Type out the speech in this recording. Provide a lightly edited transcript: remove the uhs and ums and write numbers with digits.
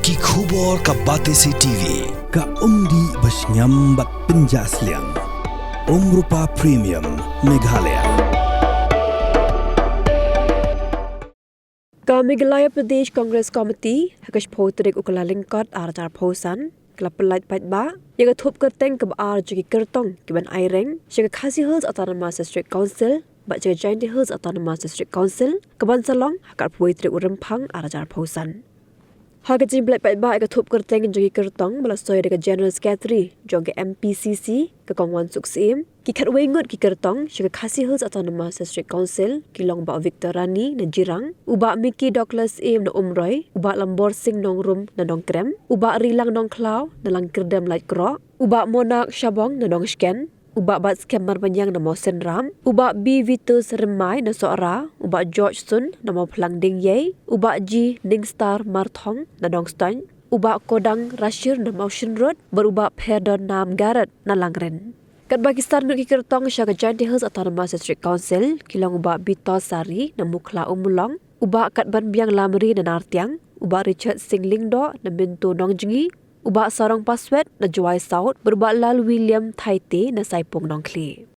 Ki khubor ka Batesi TV. Ka umdi basnyambat penjaslian. Rupa Premium Meghalaya. Ka Meghalaya Pradesh Congress Committee hakash photrik ukalalingkot arjar phosan klapelait paitba yaga Thup Kyrtong ka arji Kyrtong kiban aireng shaga Khasi Hills Autonomous District Council ba jaga Jainti Hills Autonomous District Council kaban salong hakar puitrik Rupang arjar phosan haga jimblai paitba yaga Thup Kyrtong jagi Kyrtong balasoy daga General Secretary jongga MPCC ka Kongwan Suksim ki khatwengut ki Kyrtong shaga Khasi Hills Autonomous District Council ki Longba Victor Rani na Jirang uba Mickey Douglas Im na Umroy uba Lambor Sing Nongrum na Dongkrem uba Rilang Nongklaw na Langkirdam Light Kro uba Monak Shabong na Dongsken uba Bat Skemar Banyang na Mosen Ram uba B Vitus Remai na Soara uba George Sun na Moplang Ding Ye uba G Ningstar Marthong na Dongstan uba Kodang Rashir na Motion Road beruba Perdon Nam Garret na Langren kat Pakistan ki Kyrtong shaga Jainti Hills Autonomous District Council kilang uba Bito Sari na Mukla Umulong uba kat Banbiang Lamri na Nartiang uba Richard Singh Lingdo na Mintu Nongjingi uba Sarong Paswet na Juai South beruba Lal William Thaite na Saipung Nongkli